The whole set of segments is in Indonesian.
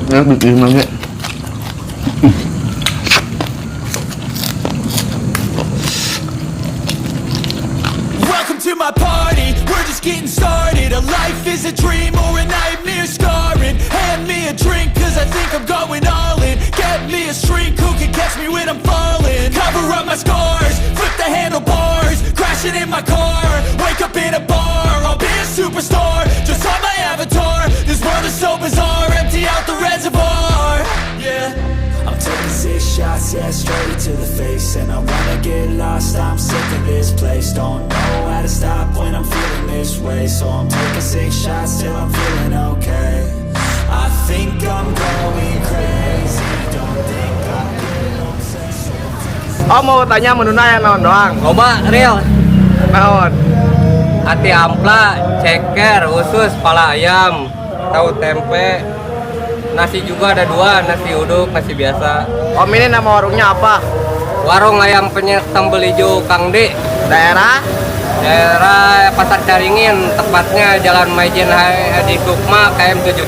Ya bikin lagi. Welcome to my party, we're just getting started. A life is a dream or a nightmare scarring. Hand me a drink cause I think I'm going all in. Get me a shrink who can catch me when I'm falling. Cover up my scars, flip the handlebars. Crashing in my car, wake up in a bar. I'll be a superstar, just on my avatar. This world is so bizarre, empty out the reservoir. Yeah, I'm taking 6 shots, yeah, straight to the face. And I wanna get lost, I'm sick of this place. Don't know how to stop when I'm feeling this way. So I'm taking 6 shots till I'm feeling okay. I think I'm going crazy. Don't think I'm getting obsessed. Oh mau tanya menuna yang naon doang? Coba real Naon? hati ampla, ceker, usus, pala ayam, tahu tempe, nasi juga ada 2, nasi uduk, nasi biasa. Om ini nama warungnya apa? Warung ayam penyet sambal hijau Kang D, Daerah? daerah Pasar Caringin, tepatnya Jalan Maijen di Sukma KM 17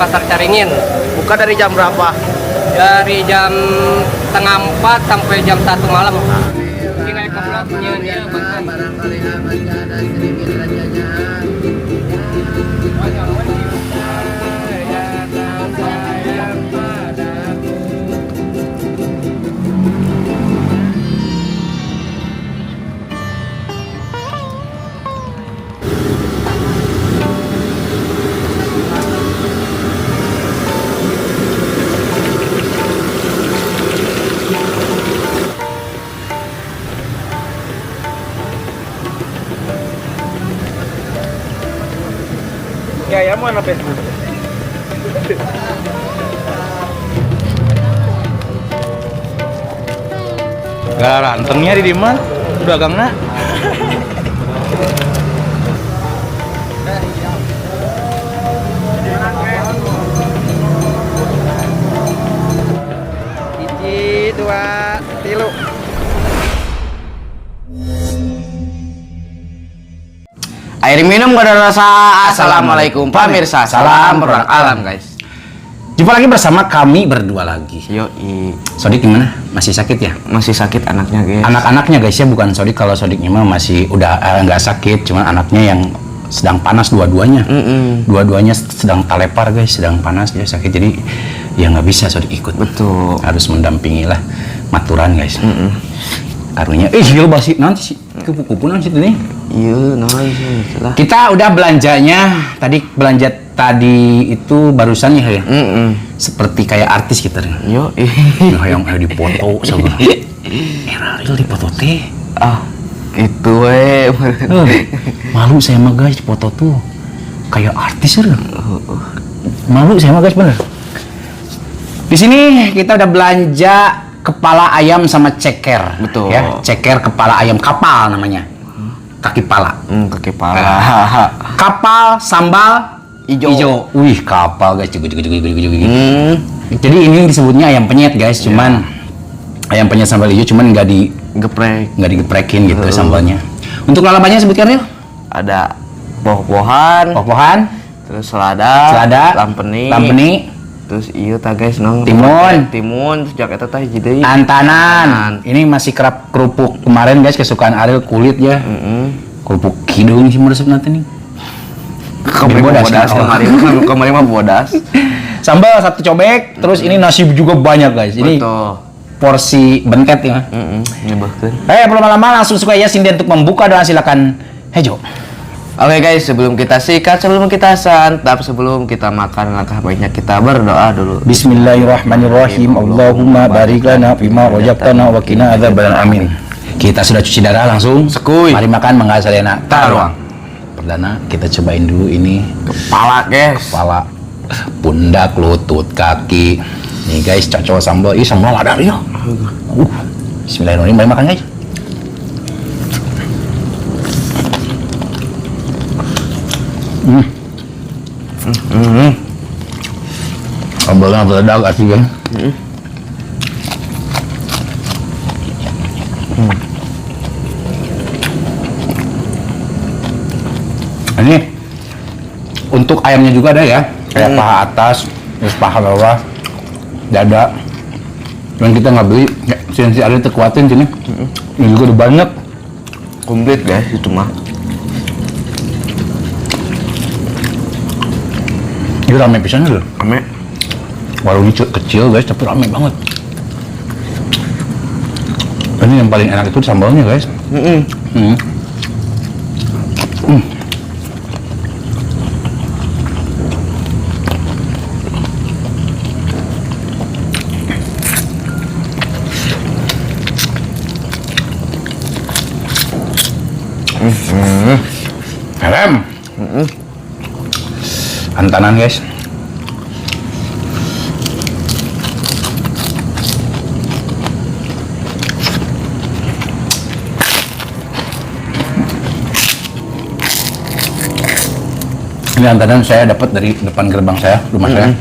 Pasar Caringin. Buka dari jam berapa? Dari jam setengah 4 sampai jam 1 malam. Tinggal keblok nyeunnya Ya mana Facebook? Gak rantengnya di mana? Udah gangna. Hiji, 2, 3. Air minum gak ada rasa. Assalamualaikum pemirsa. Salam produk alam guys. Jumpa lagi bersama kami berdua lagi. Yoi. Sodik gimana? Masih sakit ya? Masih sakit anaknya guys. Anak-anaknya guys ya, bukan Sodik. Kalau Sodiknya mah masih udah nggak sakit, cuman anaknya yang sedang panas dua-duanya. Dua-duanya sedang talepar guys, sedang panas dia sakit, jadi ya nggak bisa Sodik ikut. Betul. Harus mendampingi lah, maturan guys. Karunya, gila basi nanti sih kupu-kupu nanti nih. Iya, naon sih lah. Kita udah belanjanya belanja tadi itu barusan ya. Seperti kayak artis kita nih. Yo, Nah, yang dipoto sama. Era real dipoto teh. itu weh. Malu saya mah guys dipoto tuh kayak artis ya. Malu saya mah guys bener. Di sini kita udah belanja kepala ayam sama ceker. Betul. Ya, ceker kepala ayam kapal namanya. Kaki pala. Kaki pala. Kapal sambal Ijo. Wih, kapal guys. Jadi ini disebutnya ayam penyet guys, cuman ayam penyet sambal hijau cuman nggak digeprekin gitu sambalnya. Untuk lalapannya sebutkan yuk. Ada poh-pohan, terus selada, lampeni, terus iya tah guys nong timun, terus jak eta teh hiji deui. Antanan. Ini masih kerupuk kemarin guys, kesukaan Ariel kulit ya. Kerupuk hidung sih meresep nanti nih. Kemarin mah bodas. Sambal 1 cobek, terus ini nasi juga banyak guys. Ini porsi bentet ya. Nyebahkeun. Belum lama langsung suka ya Cindy untuk membuka dan silakan Hejo. Oke guys, sebelum kita sikat, sebelum kita santap, sebelum kita makan, langkah baiknya kita berdoa dulu. Bismillahirrahmanirrahim. Allahumma barik lana fima rojaqtana wa qina adzaban amin. Kita sudah cuci darah langsung. Sekuy. Mari makan mangga salena. Taruang. Perdana kita cobain dulu ini Kepala guys. kepala, pundak, lutut, kaki. Nih guys, cocok sambal. Ih, sambal ada ya. Bismillahirrahmanirrahim. Mari makan guys. Sambalnya meledak asli kan. Ini untuk ayamnya juga ada ya, kayak paha atas, terus paha bawah, dada. Dan kita nggak beli, ya, si ada terkuatin sini. Ini juga udah banyak. Komplit guys itu mah. Ini rame pisannya loh. Rame. Warungnya kecil guys, tapi rame banget. Ini yang paling enak itu sambalnya guys. Helm. Antanan guys. Ini antanan saya dapat dari depan gerbang saya, rumah saya.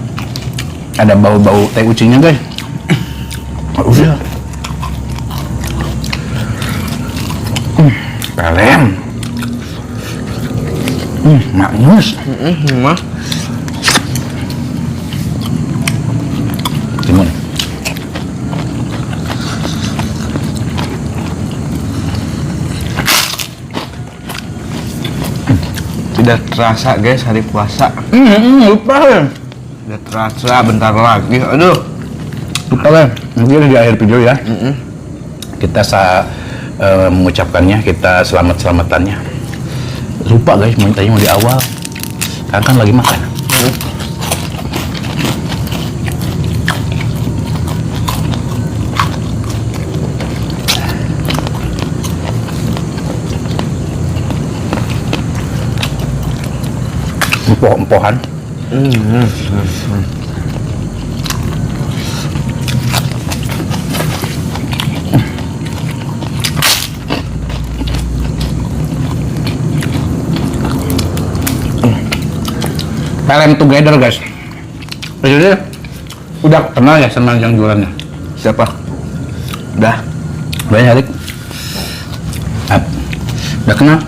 Ada bau-bau teh ucinya guys. Udah. Helm. Maknyus. Mah. Timun. Tidak terasa guys hari puasa. Lupa ya. Tidak terasa bentar lagi. Aduh. Lupa kan? Mungkin di akhir video ya. Kita mengucapkannya, kita selamat-selamatannya. Lupa guys, tadi mau di awal. Kan lagi makan. Empoh-empohan. PLM together guys. Jadi udah kenal ya sama yang jualannya? Siapa? Udah. Banyak Rik. Udah kenal?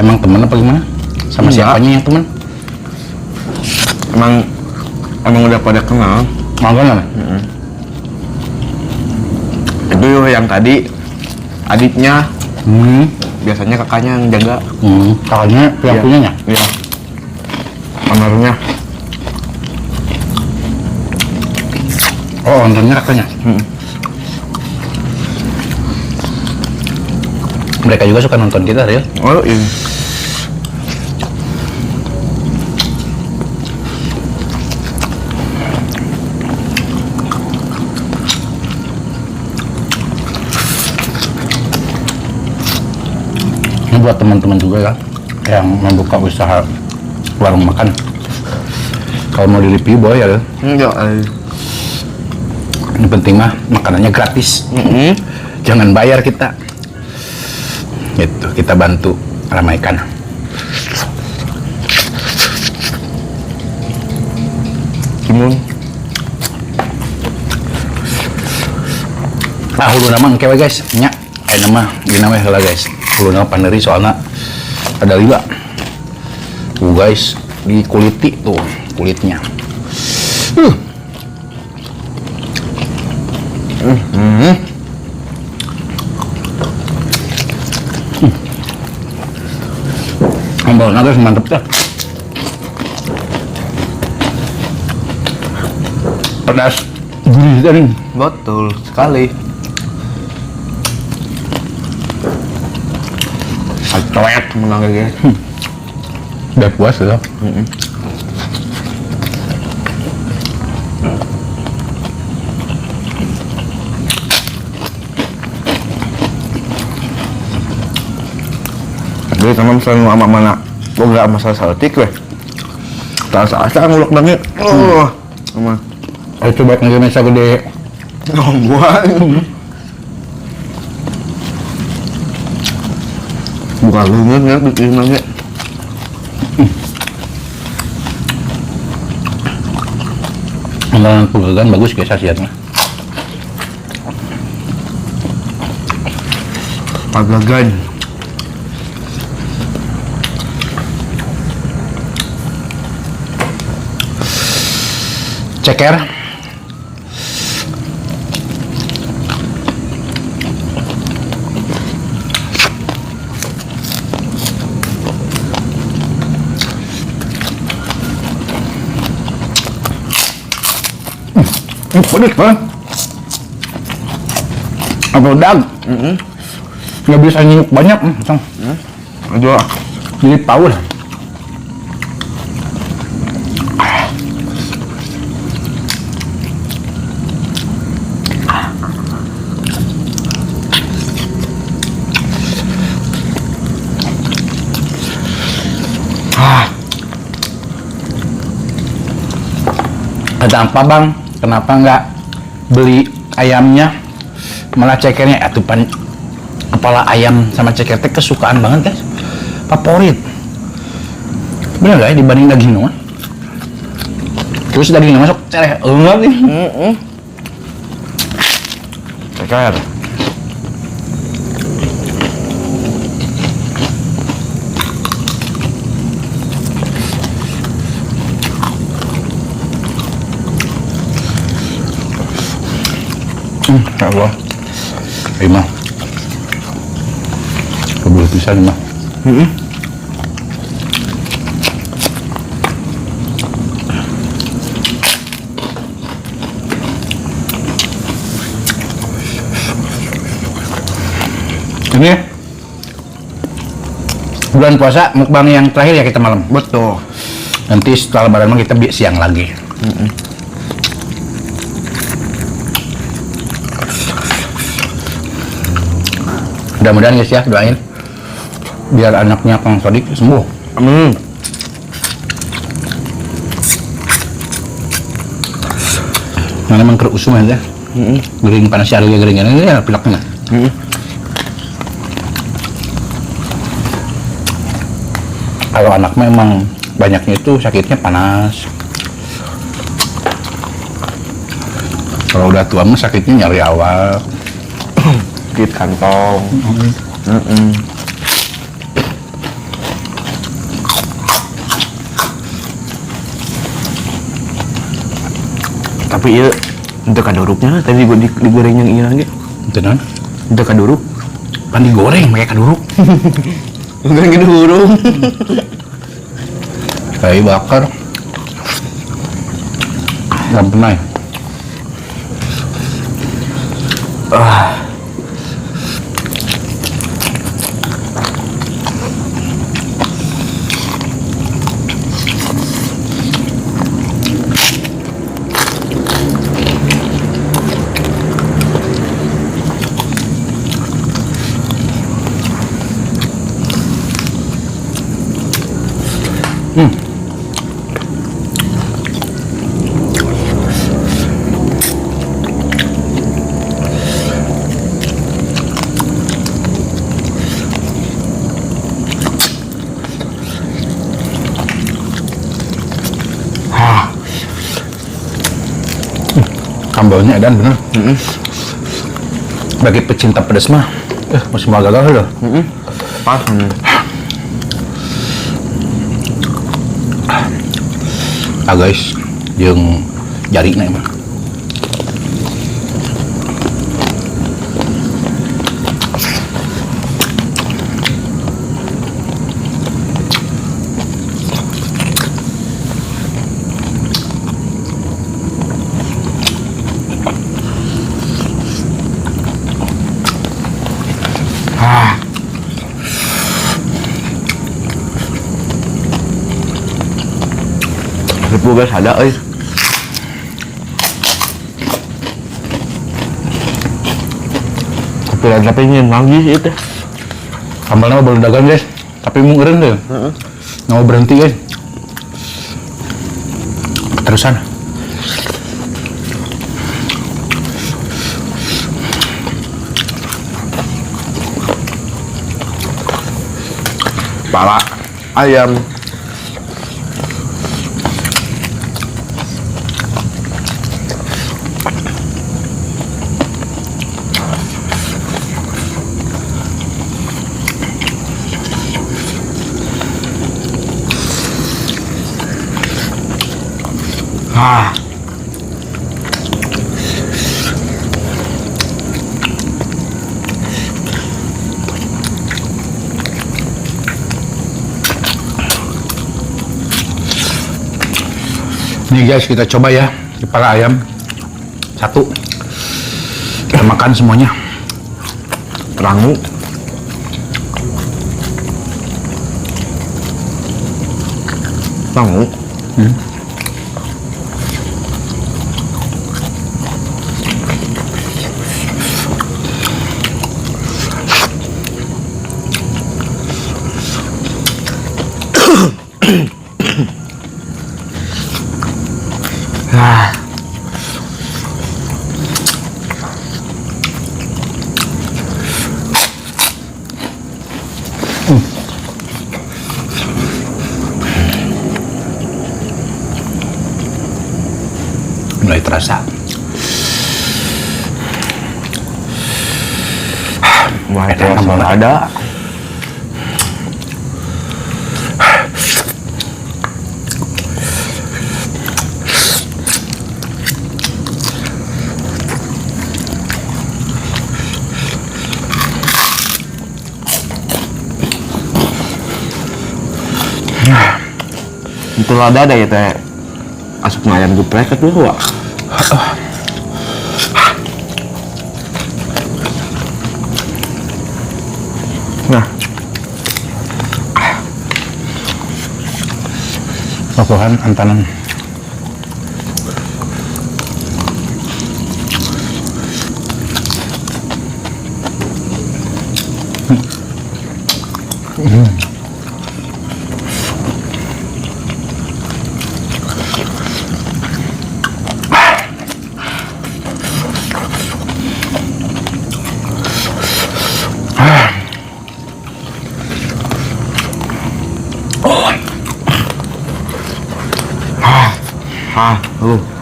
Emang temen apa gimana? Sama Enggak. siapanya yang temen? Emang udah pada kenal. Mau kenal? Itu yang tadi adiknya, biasanya kakaknya yang jaga. Kakaknya yang Iya. punyanya? Iya. Ownernya. Oh, ownernya kakaknya? Mereka juga suka nonton kita, Ril. Oh iya. Ini buat teman-teman juga ya yang membuka usaha warung makan. Kalau mau di review boleh ya, Ril. Enggak. Ini penting mah makanannya gratis. Jangan bayar kita. Gitu, kita bantu ramaikan. Timun. Hulu nama engke we guys, nya. Nama di nama heula guys. Hulu nama paneri soalnya ada lila. Tuh guys, di kuliti tuh kulitnya. Sambalnya guys mantep dah. Pedas, gurih tadi. Betul sekali. Coet menang guys. Udah puas ya. Jadi teman selalu sama mana? Boga masalah saltik weh. Asa-asa ngulek banget. Oh, sama. Ayo coba Indonesia gede. Oh, gua. Bukan lungan ya bikin nanya. Andalan pegagan bagus guys khasiatnya. Pagagan. ceker. Pedes banget. Apa udang? Nggak bisa nyinuk banyak. Cang. Aduh. Jadi paul. Ada apa bang? Kenapa nggak beli ayamnya malah cekernya? Atupan kepala ayam sama ceker teh kesukaan banget guys, favorit. Bener nggak ya dibanding daging nama? Terus daging nama sok cereh enggak nih? Ceker. Ya Allah. Ima. Kebul pisan mah. Ini bulan puasa mukbang yang terakhir ya kita malam. Betul. Nanti setelah lebaran mah kita siang lagi. Mudah-mudahan guys ya, doain biar anaknya Kang Sodik sembuh. Amin. Mana emang keruk usum aja. Gering panas ya, gering ini ya pileknya. Kalau anak memang banyaknya itu sakitnya panas. Kalau udah tua mah sakitnya nyari awal. Sakit kantong. Tapi iya untuk kaduruknya tadi gue digoreng yang ini lagi. Itu non? Untuk kaduruk. Kan digoreng pakai kaduruk. Bukan kaduruk. Kayak bakar. Gak pernah ya? Sambalnya edan bener. Bagi pecinta pedas mah, masih mau gagal loh. Pas. Ah guys, yang jari nih mah. Ribu guys ada tapi nyenang sih itu. Sambalnya baru dagang guys, tapi mau ngeren deh. Nggak mau berhenti guys. Terusan. Pala ayam. Nih guys, kita coba ya kepala ayam satu. Kita makan semuanya. Rangu. Rangu. Ah. Mulai terasa. Wah, itu Enak asal banget. ada. Itu ada ya teh. Asup ayam geprek itu wah. Nah, Bahan antanan.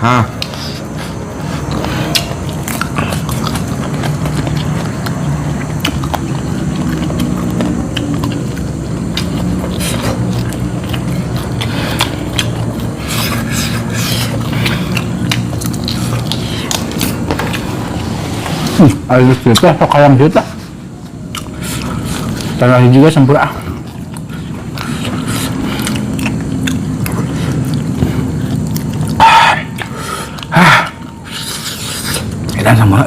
ha. Ayo kita sok ayam kita. Tanah juga sempurna. Enak sama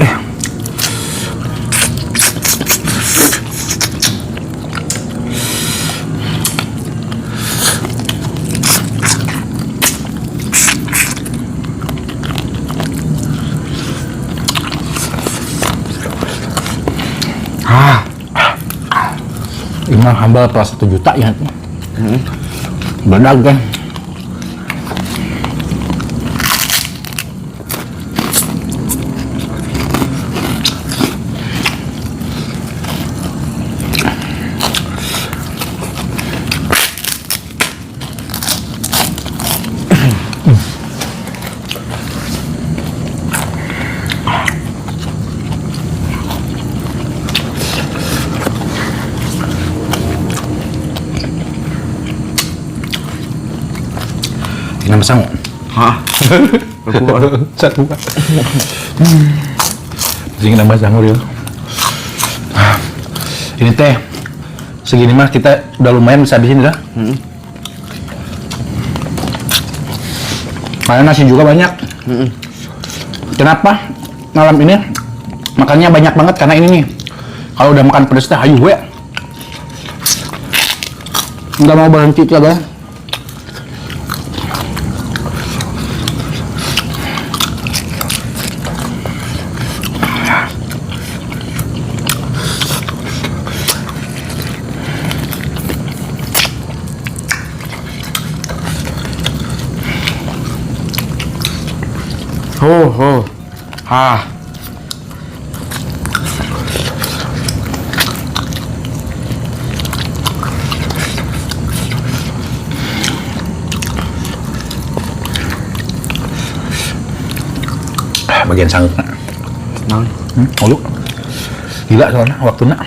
Imam hamba plus 1 juta ya. Benar kan? Nama sangu. Hah? Satu. Jadi nama sangu dia. Ini teh segini mah kita udah lumayan bisa habisin dah. Karena nasi juga banyak. Kenapa malam ini makannya banyak banget? Karena ini nih, kalau udah makan pedas teh hayu we. Nggak mau berhenti tuh abah. Ho. Ha. Bagian sanggup nak. Ulu. Gila soalnya waktu nak.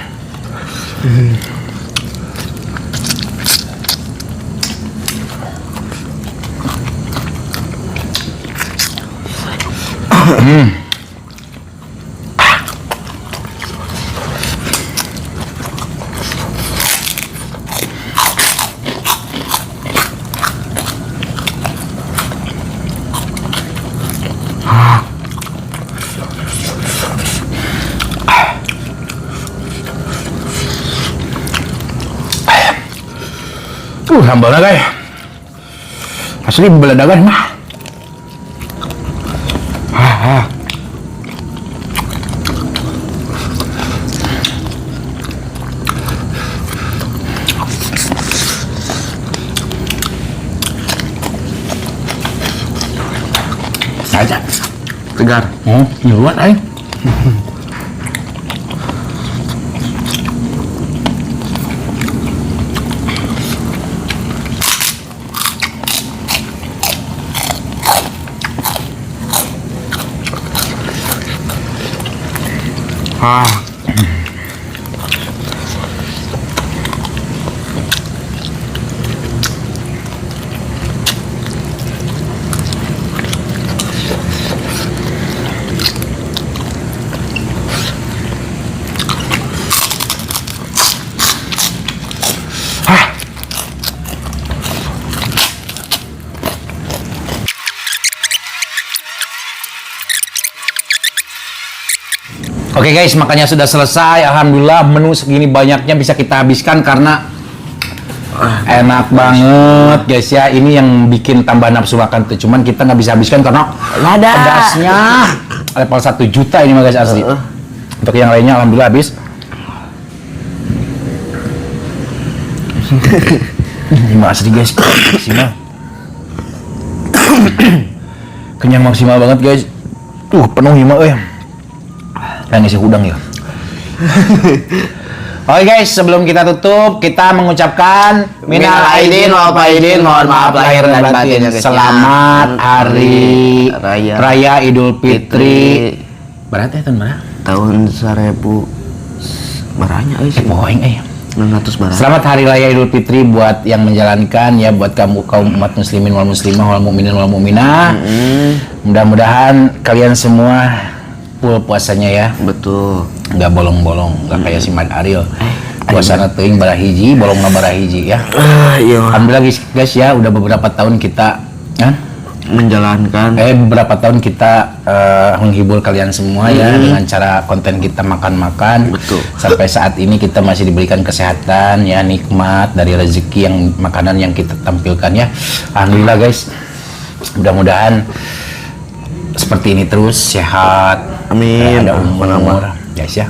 Sambalnya guys. Asli beledagan mah. Aja. Segar. Luat ay. Oke guys, makannya sudah selesai. Alhamdulillah menu segini banyaknya bisa kita habiskan karena enak banget guys ya. Ini yang bikin tambah nafsu makan tuh. Cuman kita nggak bisa habiskan karena pedasnya level 1 juta ini mah guys asli. Untuk yang lainnya alhamdulillah habis. Ini asli guys, maksimal. Kenyang maksimal banget guys. Penuh hima euy. Yang isi udang ya. Oke guys, sebelum kita tutup, kita mengucapkan minal aidin wal faidin, mohon maaf lahir dan batin. Selamat hari raya Idul Fitri. Berarti tahun berapa? Tahun 1000 baranya sih. Poing 600 barang. Selamat hari raya Idul Fitri buat yang menjalankan ya, buat kamu kaum umat muslimin wal muslimah wal mukminin wal mukminah. Mudah-mudahan kalian semua full puasanya ya. Betul. Nggak bolong-bolong, nggak kayak si Mad Ariel. Puasana teuing barahiji, bolongna barahiji ya. Iya. Alhamdulillah guys ya, udah beberapa tahun kita menjalankan. Beberapa tahun kita menghibur kalian semua ya dengan cara konten kita makan-makan. Betul. Sampai saat ini kita masih diberikan kesehatan ya, nikmat dari rezeki yang makanan yang kita tampilkan ya. Alhamdulillah guys. Mudah-mudahan seperti ini terus, sehat. Amin. Ada umur guys ya.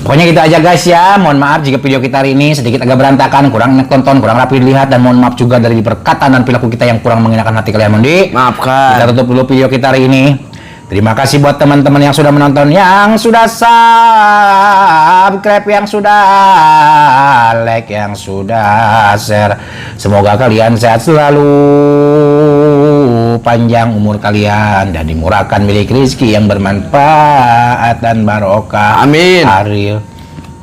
Pokoknya gitu aja guys ya. Mohon maaf jika video kita hari ini sedikit agak berantakan, kurang enak tonton, kurang rapi dilihat, dan mohon maaf juga dari perkataan dan perilaku kita yang kurang mengenakan hati kalian. Mondi, Maafkan. kita tutup dulu video kita hari ini. Terima kasih buat teman-teman yang sudah menonton, yang sudah subscribe, yang sudah like, yang sudah share. Semoga kalian sehat selalu, panjang umur kalian, dan dimurahkan milik rezeki yang bermanfaat dan barokah. Amin. Ariel.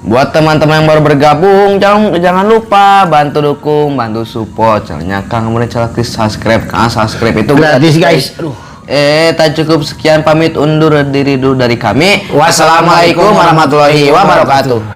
Buat teman-teman yang baru bergabung, jangan lupa bantu dukung, bantu support channelnya Kang. Kemudian klik subscribe. Subscribe itu Gratis guys. Tak cukup sekian, pamit undur diri dulu dari kami. Wassalamualaikum warahmatullahi wabarakatuh.